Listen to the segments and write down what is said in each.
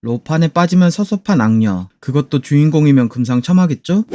로판에 빠지면 섭섭한 악녀, 그것도 주인공이면 금상첨화겠죠?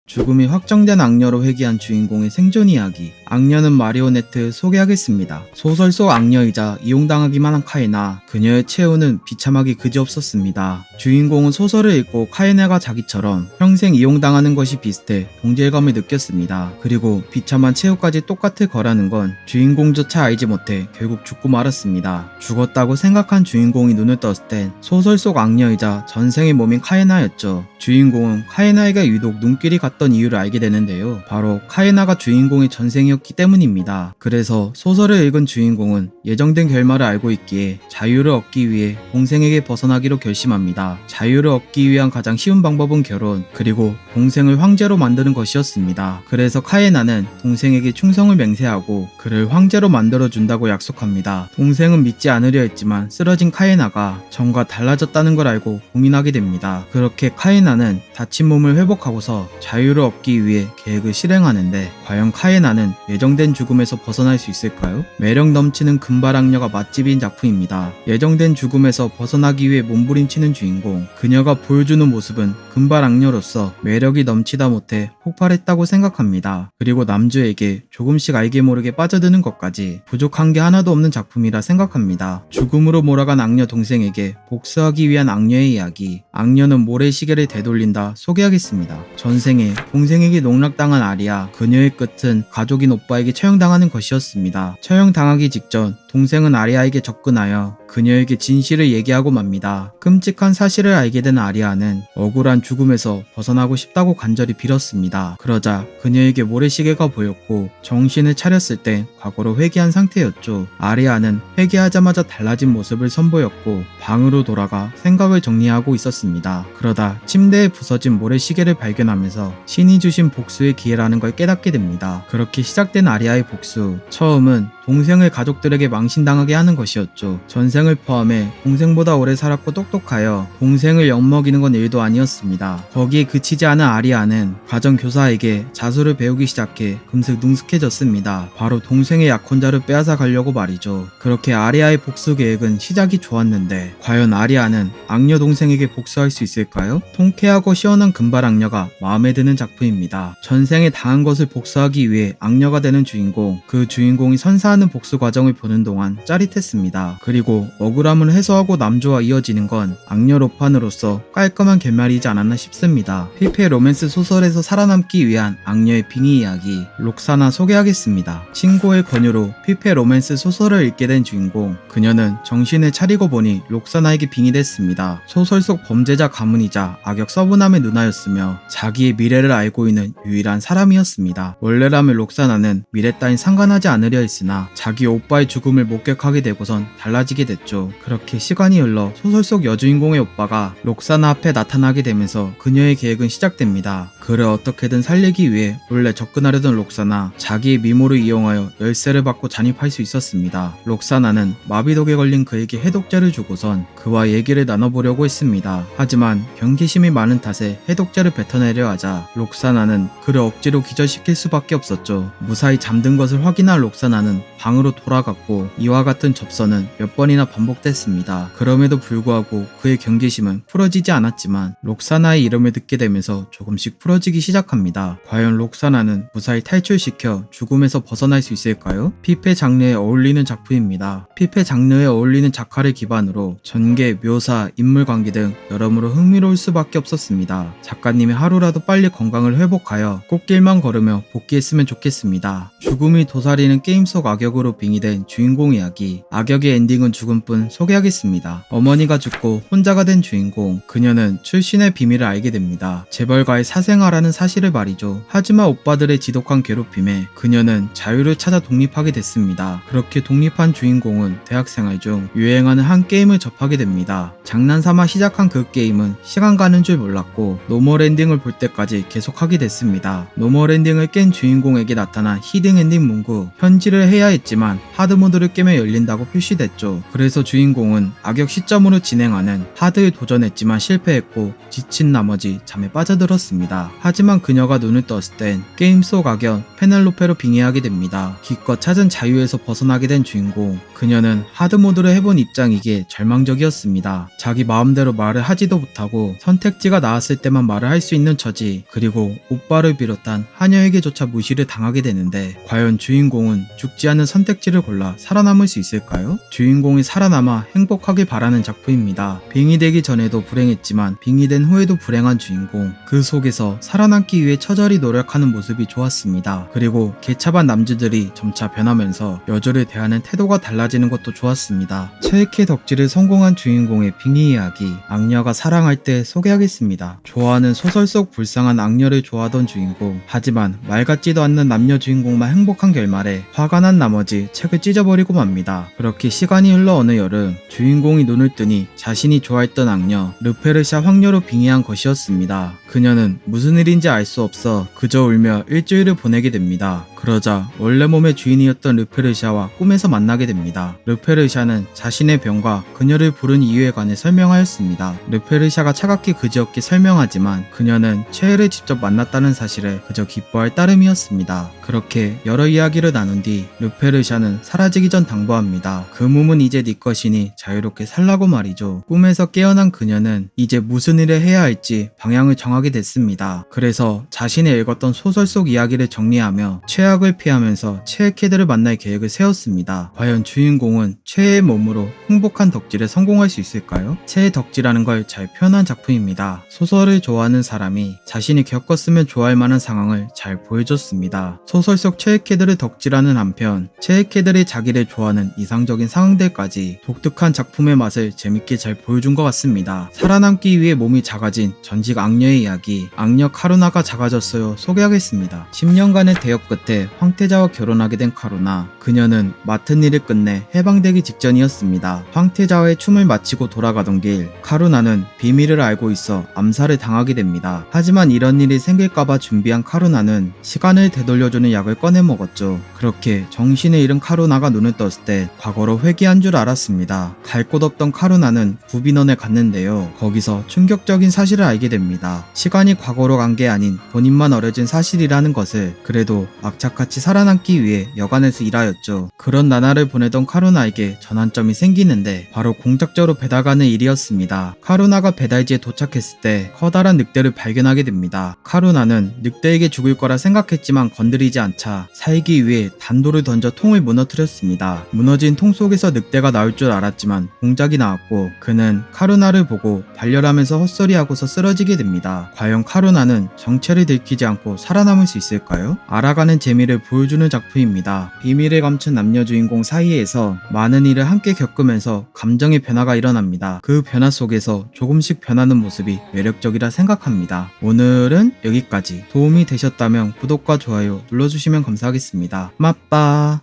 죽음이 확정된 악녀로 회귀한 주인공의 생존 이야기. 악녀는 마리오네트 소개하겠습니다. 소설 속 악녀이자 이용당하기만 한 카에나, 그녀의 최후는 비참하기 그지없었습니다. 주인공은 소설을 읽고 카에나가 자기처럼 평생 이용당하는 것이 비슷해 동질감을 느꼈습니다. 그리고 비참한 최후까지 똑같을 거라는 건 주인공조차 알지 못해 결국 죽고 말았습니다. 죽었다고 생각한 주인공이 눈을 떴을 땐 소설 속 악녀이자 전생의 몸인 카에나였죠. 주인공은 카에나에게 유독 눈길이 갔던 이유를 알게 되는데요. 바로 카에나가 주인공의 전생이었기 때문입니다. 그래서 소설을 읽은 주인공은 예정된 결말을 알고 있기에 자유를 얻기 위해 동생에게 벗어나기로 결심합니다. 자유를 얻기 위한 가장 쉬운 방법은 결혼, 그리고 동생을 황제로 만드는 것이었습니다. 그래서 카에나는 동생에게 충성을 맹세하고 그를 황제로 만들어준다고 약속합니다. 동생은 믿지 않으려 했지만 쓰러진 카에나가 전과 달라졌다는 걸 알고 고민하게 됩니다. 그렇게 카에나는 다친 몸을 회복하고서 자유를 얻기 위해 계획을 실행하는데, 과연 카에나는 예정된 죽음에서 벗어날 수 있을까요? 매력 넘치는 금발 악녀가 맛집인 작품입니다. 예정된 죽음에서 벗어나기 위해 몸부림치는 주인공, 그녀가 보여주는 모습은 금발 악녀로서 매력이 넘치다 못해 폭발했다고 생각합니다. 그리고 남주에게 조금씩 알게 모르게 빠져드는 것까지 부족한 게 하나도 없는 작품이라 생각합니다. 죽음으로 몰아간 악녀 동생에게 복수하기 위한 악녀의 이야기. 악녀는 모래시계를 되돌린다 소개하겠습니다. 전생에 동생에게 농락당한 아리아, 그녀의 끝은 가족인 오빠에게 처형당하는 것이었습니다. 처형당하기 직전 동생은 아리아에게 접근하여 그녀에게 진실을 얘기하고 맙니다. 끔찍한 사실을 알게 된 아리아는 억울한 죽음에서 벗어나고 싶다고 간절히 빌었습니다. 그러자 그녀에게 모래시계가 보였고 정신을 차렸을 때 과거로 회귀한 상태였죠. 아리아는 회귀하자마자 달라진 모습을 선보였고 방으로 돌아가 생각을 정리하고 있었습니다. 그러다 침대에 부서진 모래시계를 발견하면서 신이 주신 복수의 기회라는 걸 깨닫게 됩니다. 그렇게 시작된 아리아의 복수. 처음은 동생을 가족들에게 망신당하게 하는 것이었죠. 전생을 포함해 동생보다 오래 살았고 똑똑하여 동생을 엿먹이는 건 일도 아니었습니다. 거기에 그치지 않은 아리아는 가정교사에게 자수를 배우기 시작해 금세 능숙해졌습니다. 바로 동생의 약혼자를 빼앗아 가려고 말이죠. 그렇게 아리아의 복수 계획은 시작이 좋았는데, 과연 아리아는 악녀 동생에게 복수할 수 있을까요? 통쾌하고 시원한 금발 악녀가 마음에 드는 작품입니다. 전생에 당한 것을 복수하기 위해 악녀가 되는 주인공, 그 주인공이 선사하는 복수 과정을 보는 동안 짜릿했습니다. 그리고 억울함을 해소하고 남주와 이어지는 건 악녀 로판으로서 깔끔한 결말이지 않았나 싶습니다. 피페 로맨스 소설에서 살아남기 위한 악녀의 빙의 이야기, 록사나 소개하겠습니다. 친구의 권유로 피페 로맨스 소설을 읽게 된 주인공, 그녀는 정신을 차리고 보니 록사나에게 빙의됐습니다. 소설 속 범죄자 가문이자 악역 서브남의 누나였으며 자기의 미래를 알고 있는 유일한 사람이었습니다. 원래라면 록사나는 미래 따윈 상관하지 않으려 했으나 자기 오빠의 죽음을 목격하게 되고선 달라지게 됐죠. 그렇게 시간이 흘러 소설 속 여주인공의 오빠가 록사나 앞에 나타나게 되면서 그녀의 계획은 시작됩니다. 그를 어떻게든 살리기 위해 몰래 접근하려던 록사나, 자기의 미모를 이용하여 열쇠를 받고 잠입할 수 있었습니다. 록사나는 마비독에 걸린 그에게 해독제를 주고선 그와 얘기를 나눠보려고 했습니다. 하지만 경계심이 많은 탓에 해독제를 뱉어내려 하자 록사나는 그를 억지로 기절시킬 수밖에 없었죠. 무사히 잠든 것을 확인한 록사나는 방으로 돌아갔고 이와 같은 접선은 몇 번이나 반복됐습니다. 그럼에도 불구하고 그의 경계심은 풀어지지 않았지만 록사나의 이름을 듣게 되면서 조금씩 풀어지기 시작합니다. 과연 록사나는 무사히 탈출시켜 죽음에서 벗어날 수 있을까요? 피페 장르에 어울리는 작품입니다. 피페 장르에 어울리는 작화를 기반으로 전개, 묘사, 인물관계 등 여러모로 흥미로울 수밖에 없었습니다. 작가님이 하루라도 빨리 건강을 회복하여 꽃길만 걸으며 복귀했으면 좋겠습니다. 죽음이 도사리는 게임 속 악역으로 빙의된 주인공 이야기, 악역의 엔딩은 죽음뿐 소개하겠습니다. 어머니가 죽고 혼자가 된 주인공, 그녀는 출신의 비밀을 알게 됩니다. 재벌가의 사생아라는 사실을 말이죠. 하지만 오빠들의 지독한 괴롭힘에 그녀는 자유를 찾아 독립하게 됐습니다. 그렇게 독립한 주인공은 대학생활 중 유행하는 한 게임을 접하게 됩니다. 장난삼아 시작한 그 게임은 시간 가는 줄 몰랐고 노멀 엔딩을 볼 때까지 계속하게 됐습니다. 노멀 엔딩을 깬 주인공에게 나타난 히든 엔딩 문구, 현질을 해야 성공했지만 하드모드를 깨면 열린다고 표시됐죠. 그래서 주인공은 악역 시점으로 진행하는 하드에 도전했지만 실패했고 지친 나머지 잠에 빠져들었습니다. 하지만 그녀가 눈을 떴을 땐 게임 속 악역 페넬로페로 빙의하게 됩니다. 기껏 찾은 자유에서 벗어나게 된 주인공. 그녀는 하드모드를 해본 입장이기에 절망적이었습니다. 자기 마음대로 말을 하지도 못하고 선택지가 나왔을 때만 말을 할 수 있는 처지, 그리고 오빠를 비롯한 하녀에게조차 무시를 당하게 되는데 과연 주인공은 죽지 않은 선택지를 골라 살아남을 수 있을까요? 주인공이 살아남아 행복하길 바라는 작품입니다. 빙의되기 전에도 불행했지만 빙의된 후에도 불행한 주인공. 그 속에서 살아남기 위해 처절히 노력하는 모습이 좋았습니다. 그리고 개차반 남주들이 점차 변하면서 여주를 대하는 태도가 달라지는 것도 좋았습니다. 체에케 덕질을 성공한 주인공의 빙의 이야기, 악녀가 사랑할 때 소개하겠습니다. 좋아하는 소설 속 불쌍한 악녀를 좋아하던 주인공. 하지만 말 같지도 않는 남녀 주인공만 행복한 결말에 화가 난 나머지 책을 찢어버리고 맙니다. 그렇게 시간이 흘러 어느 여름, 주인공이 눈을 뜨니 자신이 좋아했던 악녀 르페르샤 황녀로 빙의한 것이었습니다. 그녀는 무슨 일인지 알 수 없어 그저 울며 일주일을 보내게 됩니다. 그러자 원래 몸의 주인이었던 르페르샤와 꿈에서 만나게 됩니다. 르페르샤는 자신의 병과 그녀를 부른 이유에 관해 설명하였습니다. 르페르샤가 차갑게 그지없게 설명하지만 그녀는 최애를 직접 만났다는 사실에 그저 기뻐할 따름이었습니다. 그렇게 여러 이야기를 나눈 뒤 르페르샤는 사라지기 전 당부합니다. 그 몸은 이제 네 것이니 자유롭게 살라고 말이죠. 꿈에서 깨어난 그녀는 이제 무슨 일을 해야 할지 방향을 정하게 됐습니다. 그래서 자신이 읽었던 소설 속 이야기를 정리하며 최악을 피하면서 최애캐들을 만날 계획을 세웠습니다. 과연 주인공은 최애의 몸으로 행복한 덕질에 성공할 수 있을까요? 최애 덕질하는 걸 잘 표현한 작품입니다. 소설을 좋아하는 사람이 자신이 겪었으면 좋아할 만한 상황을 잘 보여줬습니다. 소설 속 최애캐들을 덕질하는 한편 최애캐들이 자기를 좋아하는 이상적인 상황들까지 독특한 작품의 맛을 재밌게 잘 보여준 것 같습니다. 살아남기 위해 몸이 작아진 전직 악녀의 이야기, 악녀 카루나가 작아졌어요 소개하겠습니다. 10년간의 대역 끝에 황태자와 결혼하게 된 카루나. 그녀는 맡은 일을 끝내 해방되기 직전이었습니다. 황태자와의 춤을 마치고 돌아가던 길, 카루나는 비밀을 알고 있어 암살을 당하게 됩니다. 하지만 이런 일이 생길까봐 준비한 카루나는 시간을 되돌려주는 약을 꺼내 먹었죠. 그렇게 정신을 잃은 카루나가 눈을 떴을 때 과거로 회귀한 줄 알았습니다. 갈 곳 없던 카루나는 부비넌에 갔는데요. 거기서 충격적인 사실을 알게 됩니다. 시간이 과거로 간 게 아닌 본인만 어려진 사실이라는 것을. 그래도 악착같이 살아남기 위해 여관에서 일하였죠. 그런 나날을 보내던 카루나에게 전환점이 생기는데 바로 공작적으로 배달 가는 일이었습니다. 카루나가 배달지에 도착했을 때 커다란 늑대를 발견하게 됩니다. 카루나는 늑대에게 죽을 거라 생각했지만 건드리지 않자 살기 위해 단도를 던져 통을 무너뜨렸습니다. 무너진 통 속에서 늑대가 나올 줄 알았지만 공작이 나왔고 그는 카루나를 보고 발열하면서 헛소리하고서 쓰러지게 됩니다. 과연 카루나는 정체를 들키지 않고 살아남을 수 있을까요? 알아가는 재미를 보여주는 작품입니다. 비밀을 감춘 남녀 주인공 사이에서 많은 일을 함께 겪으면서 감정의 변화가 일어납니다. 그 변화 속에서 조금씩 변하는 모습이 매력적이라 생각합니다. 오늘은 여기까지. 도움이 되셨다면 구독과 좋아요 눌러주시면 감사하겠습니다. 맞빠.